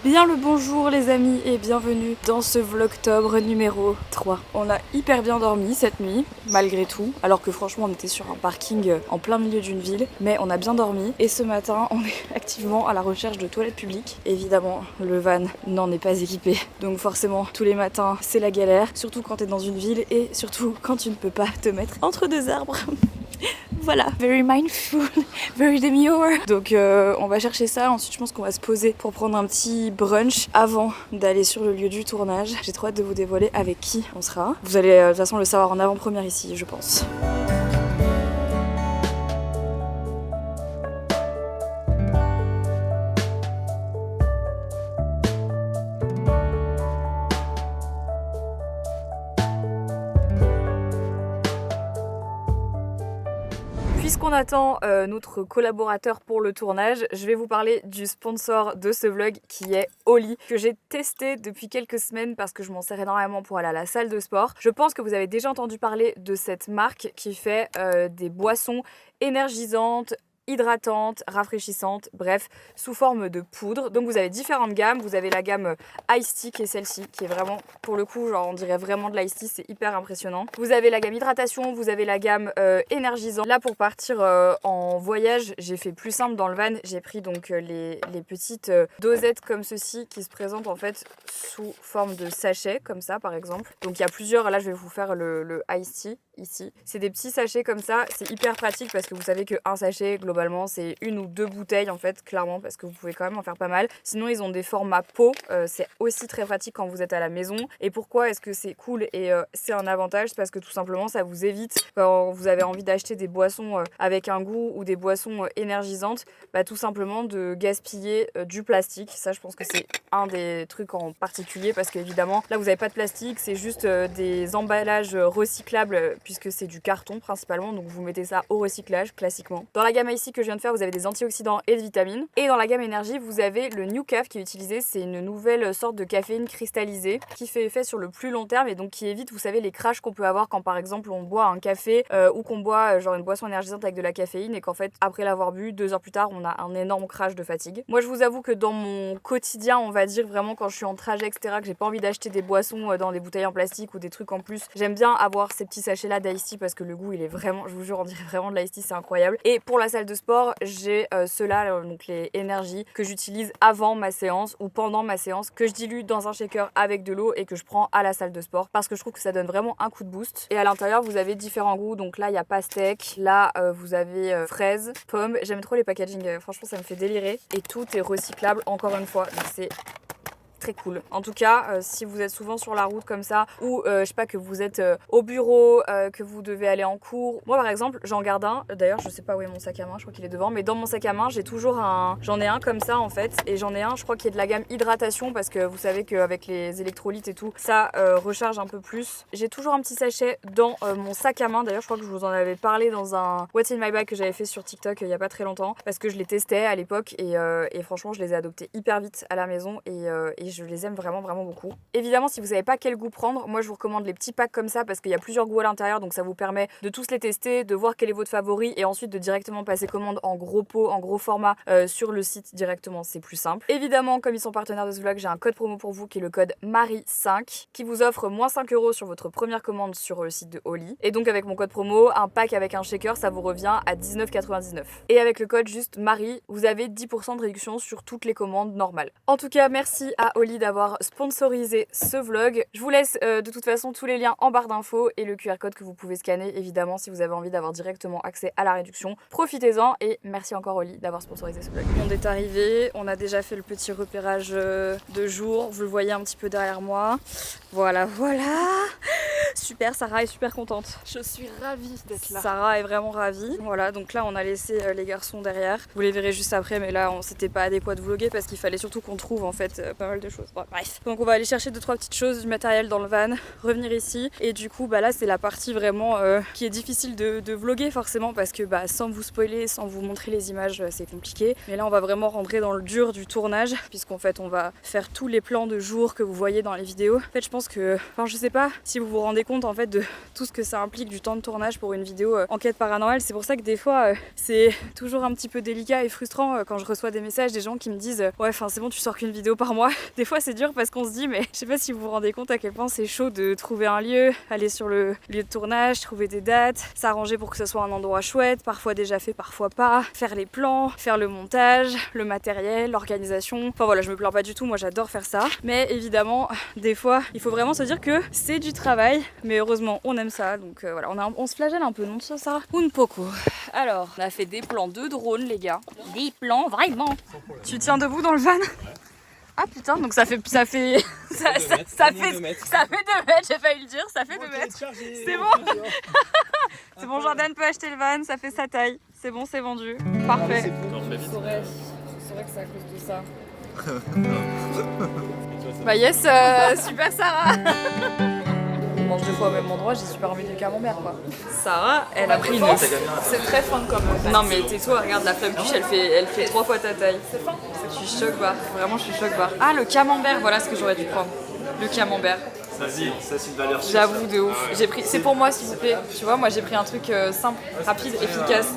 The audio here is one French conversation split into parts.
Bien le bonjour les amis et bienvenue dans ce vlogtobre numéro 3. On a hyper bien dormi cette nuit, malgré tout, alors que franchement on était sur un parking en plein milieu d'une ville, mais on a bien dormi et ce matin on est activement à la recherche de toilettes publiques. Évidemment le van n'en est pas équipé, donc forcément tous les matins c'est la galère, surtout quand t'es dans une ville et surtout quand tu ne peux pas te mettre entre deux arbres. Voilà, very mindful, very demure. Donc on va chercher ça, ensuite je pense qu'on va se poser pour prendre un petit brunch avant d'aller sur le lieu du tournage. J'ai trop hâte de vous dévoiler avec qui on sera. Vous allez de toute façon le savoir en avant-première ici, je pense. Puisqu'on attend notre collaborateur pour le tournage, je vais vous parler du sponsor de ce vlog qui est Oli, que j'ai testé depuis quelques semaines parce que je m'en sers énormément pour aller à la salle de sport. Je pense que vous avez déjà entendu parler de cette marque qui fait des boissons énergisantes, hydratantes, rafraîchissantes, bref, sous forme de poudre. Donc vous avez différentes gammes, vous avez la gamme Ice Tea qui est celle-ci, qui est vraiment, pour le coup, genre on dirait vraiment de l'Ice Tea, c'est hyper impressionnant. Vous avez la gamme hydratation, vous avez la gamme énergisant. Là pour partir en voyage, j'ai fait plus simple dans le van, j'ai pris donc les petites dosettes comme ceci qui se présentent en fait sous forme de sachet, comme ça par exemple. Donc il y a plusieurs, là je vais vous faire le Ice Tea ici. C'est des petits sachets comme ça, c'est hyper pratique parce que vous savez qu'un sachet globalement c'est une ou deux bouteilles en fait, clairement, parce que vous pouvez quand même en faire pas mal. Sinon ils ont des formats pots, c'est aussi très pratique quand vous êtes à la maison. Et pourquoi est-ce que c'est cool et c'est un avantage? Parce que tout simplement ça vous évite quand vous avez envie d'acheter des boissons avec un goût ou des boissons énergisantes, bah, tout simplement de gaspiller du plastique. Ça je pense que c'est un des trucs en particulier parce qu'évidemment là vous n'avez pas de plastique, c'est juste des emballages recyclables puisque c'est du carton principalement, donc vous mettez ça au recyclage classiquement. Dans la gamme ici que je viens de faire, vous avez des antioxydants et des vitamines. Et dans la gamme énergie, vous avez le New Caf qui est utilisé, c'est une nouvelle sorte de caféine cristallisée qui fait effet sur le plus long terme et donc qui évite, vous savez, les crashs qu'on peut avoir quand par exemple on boit un café ou qu'on boit genre une boisson énergisante avec de la caféine et qu'en fait après l'avoir bu, 2 heures plus tard, on a un énorme crash de fatigue. Moi je vous avoue que dans mon quotidien, on va dire vraiment quand je suis en trajet etc, que j'ai pas envie d'acheter des boissons dans des bouteilles en plastique ou des trucs en plus, j'aime bien avoir ces petits sachets là d'Ice Tea parce que le goût il est vraiment, je vous jure, on dirait vraiment de l'Ice Tea, c'est incroyable. Et pour la salle de sport, j'ai ceux-là, donc les énergies que j'utilise avant ma séance ou pendant ma séance, que je dilue dans un shaker avec de l'eau et que je prends à la salle de sport parce que je trouve que ça donne vraiment un coup de boost. Et à l'intérieur, vous avez différents goûts. Donc là, il y a pastèque, là vous avez fraise, pomme. J'aime trop les packaging, franchement ça me fait délirer. Et tout est recyclable encore une fois. Donc c'est très cool. En tout cas, si vous êtes souvent sur la route comme ça, ou je sais pas, que vous êtes au bureau, que vous devez aller en cours. Moi par exemple, j'en garde un. D'ailleurs, je sais pas où est mon sac à main, je crois qu'il est devant, mais dans mon sac à main, j'ai toujours un. J'en ai un comme ça en fait, et j'en ai un, je crois qu'il est de la gamme hydratation, parce que vous savez qu'avec les électrolytes et tout, ça recharge un peu plus. J'ai toujours un petit sachet dans mon sac à main. D'ailleurs, je crois que je vous en avais parlé dans un What's in my bag que j'avais fait sur TikTok il y a pas très longtemps, parce que je les testais à l'époque et franchement, je les ai adoptés hyper vite à la maison et je les aime vraiment beaucoup. Évidemment, si vous savez pas quel goût prendre, moi je vous recommande les petits packs comme ça parce qu'il y a plusieurs goûts à l'intérieur, donc ça vous permet de tous les tester, de voir quel est votre favori et ensuite de directement passer commande en gros pot, en gros format sur le site directement, c'est plus simple. Évidemment, comme ils sont partenaires de ce vlog, j'ai un code promo pour vous qui est le code MARIE5 qui vous offre moins 5 € sur votre première commande sur le site de Oli. Et donc avec mon code promo, un pack avec un shaker, ça vous revient à 19,99 €. Et avec le code juste MARIE, vous avez 10% de réduction sur toutes les commandes normales. En tout cas, merci à Oli d'avoir sponsorisé ce vlog. Je vous laisse de toute façon tous les liens en barre d'infos et le QR code que vous pouvez scanner évidemment si vous avez envie d'avoir directement accès à la réduction. Profitez-en et merci encore Oli d'avoir sponsorisé ce vlog. On est arrivé, on a déjà fait le petit repérage de jour, vous le voyez un petit peu derrière moi. Voilà. Super, Sarah est super contente. Je suis ravie d'être là. Sarah est vraiment ravie. Voilà, donc là on a laissé les garçons derrière. Vous les verrez juste après, mais là c'était pas adéquat de vlogger parce qu'il fallait surtout qu'on trouve en fait pas mal de choses. Bon, bref. Donc on va aller chercher 2-3 petites choses, du matériel dans le van, revenir ici. Et du coup, bah là c'est la partie vraiment qui est difficile de vlogger forcément parce que bah, sans vous spoiler, sans vous montrer les images, c'est compliqué. Mais là on va vraiment rentrer dans le dur du tournage puisqu'en fait on va faire tous les plans de jour que vous voyez dans les vidéos. En fait je pense que, enfin je sais pas si vous vous rendez compte en fait de tout ce que ça implique du temps de tournage pour une vidéo enquête paranormale. C'est pour ça que des fois c'est toujours un petit peu délicat et frustrant quand je reçois des messages des gens qui me disent ouais enfin c'est bon tu sors qu'une vidéo par mois. Des fois c'est dur parce qu'on se dit mais je sais pas si vous vous rendez compte à quel point c'est chaud de trouver un lieu, aller sur le lieu de tournage, trouver des dates, s'arranger pour que ce soit un endroit chouette, parfois déjà fait, parfois pas, faire les plans, faire le montage, le matériel, l'organisation. Enfin voilà, je me plains pas du tout, moi j'adore faire ça. Mais évidemment, des fois, il faut vraiment se dire que c'est du travail, mais heureusement on aime ça. Donc voilà, on se flagelle un peu, non ça un poco. Alors, on a fait des plans de drone les gars. Des plans vraiment. Tu tiens debout dans le van ? Ah putain, donc ça fait 2 mètres, j'ai failli le dire, ça fait 2 mètres. C'est bon. C'est bon, Jordan peut acheter le van, ça fait sa taille. C'est bon, c'est vendu. Parfait. Je saurais que c'est à cause de ça. Bah yes, super Sarah. On mange 2 fois au même endroit, j'ai super envie du camembert quoi. Sarah, elle a pris une... C'est très fin comme... Non mais tais-toi, regarde la flamme cuche, elle fait 3 fois ta taille. C'est fin. Je suis choc barre, vraiment je suis choc barre. Ah le camembert, voilà ce que j'aurais dû prendre. Le camembert. Ça c'est une valeur sûre. J'avoue de ouf. J'ai pris, c'est pour moi s'il vous plaît. Tu vois, moi j'ai pris un truc simple, rapide, efficace,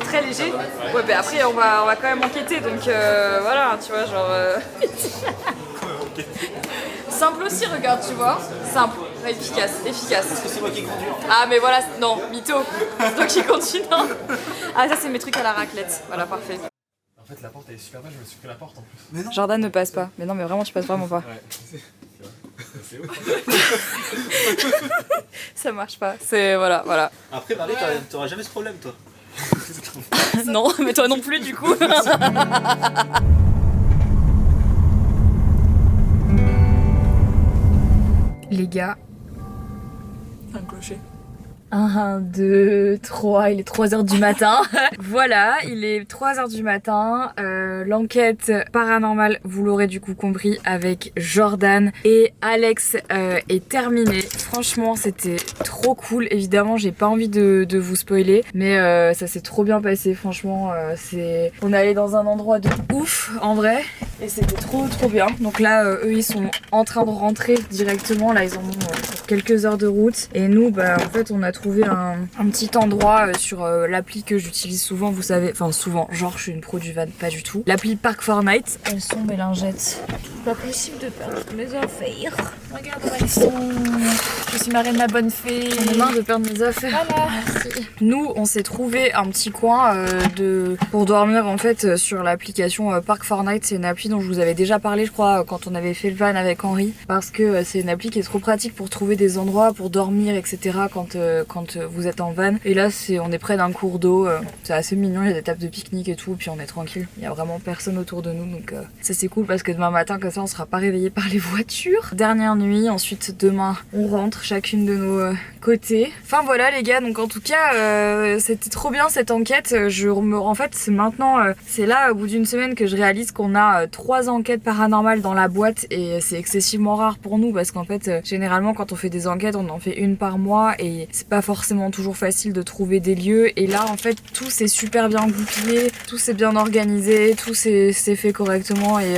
très léger. Ouais, bah après on va quand même enquêter, donc voilà, tu vois, genre. Simple aussi, regarde, tu vois. Simple, efficace. Parce que c'est moi qui conduis. Ah mais voilà, non, mytho. C'est toi qui conduis, non. Ah ça c'est mes trucs à la raclette. Voilà, parfait. En fait la porte elle est super belle, je me suis pris la porte en plus. Mais non. Jordan ne passe pas. Mais non mais vraiment tu passes vraiment pas. Ouais. C'est ouf. Ça marche pas. C'est voilà. Après Marie, t'auras jamais ce problème toi. Non, mais toi non plus du coup. Les gars. Un clocher. 1, 2, 3, il est 3h du matin. Voilà, il est 3h du matin. L'enquête paranormale, vous l'aurez du coup compris, avec Jordan et Alex est terminée. Franchement, c'était trop cool. Évidemment, j'ai pas envie de vous spoiler, mais ça s'est trop bien passé. Franchement, on est allé dans un endroit de ouf en vrai, et c'était trop bien. Donc là, eux, ils sont en train de rentrer directement. Là, ils en ont pour quelques heures de route, et nous, bah en fait, on a trouvé un petit endroit sur l'appli que j'utilise souvent, vous savez, enfin souvent, genre je suis une pro du van, pas du tout. L'appli Park Fortnite. Elles sont mes lingettes. Pas possible de perdre mes affaires. Regarde où elles sont. Je suis marraine de ma bonne fée. J'en ai marre de perdre mes affaires. Voilà. Merci. Nous, on s'est trouvé un petit coin pour dormir en fait sur l'application Park Fortnite. C'est une appli dont je vous avais déjà parlé, je crois, quand on avait fait le van avec Henri, parce que c'est une appli qui est trop pratique pour trouver des endroits pour dormir, etc. quand vous êtes en van. Et là on est près d'un cours d'eau, c'est assez mignon, il y a des tables de pique-nique et tout, puis on est tranquille, il y a vraiment personne autour de nous, donc ça c'est cool parce que demain matin comme ça on sera pas réveillé par les voitures. Dernière nuit, ensuite demain on rentre chacune de nos côtés. Enfin voilà les gars, donc en tout cas c'était trop bien cette enquête. En fait c'est maintenant, c'est là au bout d'une semaine que je réalise qu'on a 3 enquêtes paranormales dans la boîte, et c'est excessivement rare pour nous parce qu'en fait généralement quand on fait des enquêtes on en fait une par mois, et c'est pas forcément toujours facile de trouver des lieux, et là en fait tout s'est super bien goupillé, tout s'est bien organisé, tout s'est fait correctement, et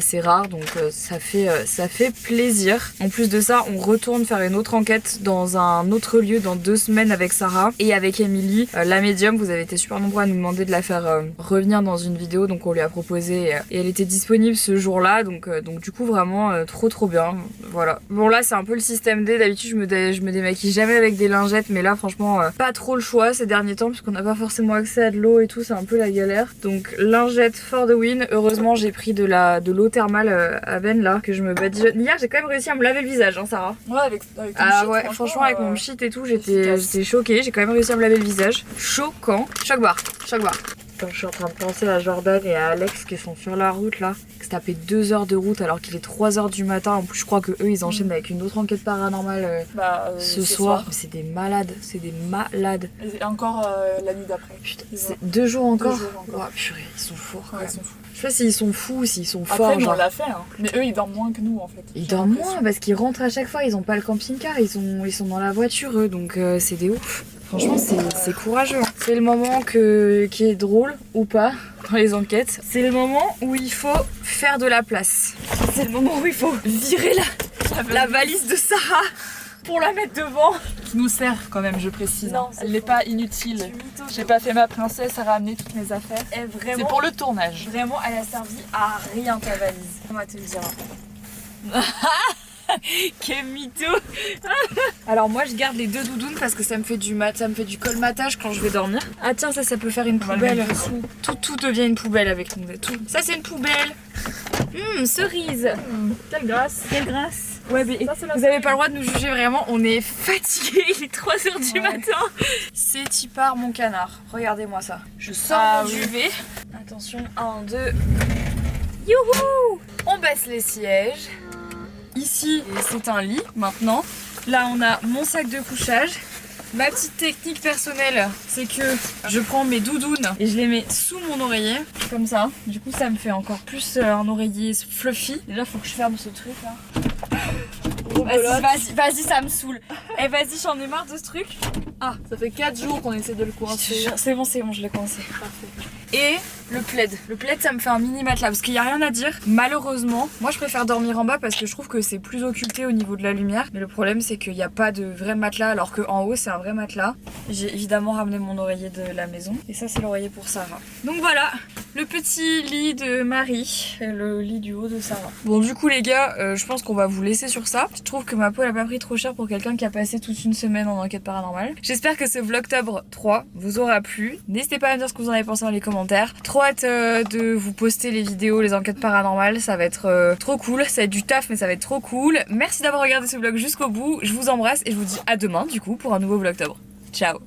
c'est rare, donc ça fait plaisir. En plus de ça, on retourne faire une autre enquête dans un autre lieu dans 2 semaines avec Sarah et avec Émilie, la médium. Vous avez été super nombreux à nous demander de la faire revenir dans une vidéo, donc on lui a proposé, et elle était disponible ce jour-là, donc du coup vraiment trop bien. Voilà. Bon là c'est un peu le système D, d'habitude je me démaquille jamais avec des lingettes, mais là franchement pas trop le choix ces derniers temps puisqu'on n'a pas forcément accès à de l'eau et tout, c'est un peu la galère. Donc lingettes for the win. Heureusement j'ai pris de l'eau thermale à veine là que je me badigeonne. Hier j'ai quand même réussi à me laver le visage hein Sarah. Ouais avec ah ouais franchement avec mon shit et tout j'étais choquée, j'ai quand même réussi à me laver le visage. Choquant. Choc barre. Quand je suis en train de penser à Jordan et à Alex qui sont sur la route là, qui se tapaient 2 heures de route alors qu'il est 3h du matin. En plus je crois que eux ils enchaînent avec une autre enquête paranormale ce soir. Mais c'est des malades, Et encore la nuit d'après. Putain, c'est 2 jours encore. 2 jours encore. Oh, purée, ils sont forts quand ouais, même. ils sont fous. Je sais pas s'ils sont fous ou s'ils sont forts. Après nous genre. on l'a fait hein. Mais eux ils dorment moins que nous en fait. Ils dorment moins parce qu'ils rentrent à chaque fois, ils ont pas le camping-car, ils sont dans la voiture eux, donc c'est des ouf. Franchement c'est courageux. C'est le moment qui est drôle ou pas dans les enquêtes. C'est le moment où il faut faire de la place. C'est le moment où il faut virer la valise de Sarah pour la mettre devant. Qui nous sert quand même, je précise. Non, elle n'est pas inutile. J'ai pas fait ma princesse à ramener toutes mes affaires. Et vraiment, c'est pour le tournage. Vraiment, elle a servi à rien ta valise. On va te le dire. Quel mytho. Alors moi je garde les 2 doudounes parce que ça me fait du colmatage quand je vais dormir. Ah tiens, ça peut faire une poubelle. Tout devient une poubelle avec ton tout. Ça c'est une poubelle. Cerise. Quelle grâce. Quelle grâce. Ouais mais ça, vous avez pas le droit de nous juger vraiment, on est fatigués, il est 3h du matin. C'est Tipar mon canard. Regardez-moi ça. Je sors mon duvet. Attention, 1, 2. Youhou. On baisse les sièges. Ici, c'est un lit maintenant. Là, on a mon sac de couchage. Ma petite technique personnelle, c'est que je prends mes doudounes et je les mets sous mon oreiller, comme ça. Du coup, ça me fait encore plus un oreiller fluffy. Déjà, faut que je ferme ce truc là. Vas-y, ça me saoule. Eh, vas-y, j'en ai marre de ce truc. Ah, ça fait 4 jours qu'on essaie de le coincer. C'est bon, je l'ai coincé. Parfait. Et le plaid. Le plaid, ça me fait un mini matelas parce qu'il n'y a rien à dire. Malheureusement, moi je préfère dormir en bas parce que je trouve que c'est plus occulté au niveau de la lumière. Mais le problème, c'est qu'il n'y a pas de vrai matelas alors qu'en haut, c'est un vrai matelas. J'ai évidemment ramené mon oreiller de la maison. Et ça, c'est l'oreiller pour Sarah. Donc voilà, le petit lit de Marie, le lit du haut de Sarah. Bon, du coup, les gars, je pense qu'on va vous laisser sur ça. Je trouve que ma peau, elle a pas pris trop cher pour quelqu'un qui a passé toute une semaine en enquête paranormale. J'espère que ce Vlogtober 3 vous aura plu. N'hésitez pas à me dire ce que vous en avez pensé dans les commentaires. Trop hâte de vous poster les vidéos, les enquêtes paranormales. Ça va être trop cool. Ça va être du taf, mais ça va être trop cool. Merci d'avoir regardé ce vlog jusqu'au bout. Je vous embrasse et je vous dis à demain, du coup, pour un nouveau Vlogtober. Ciao!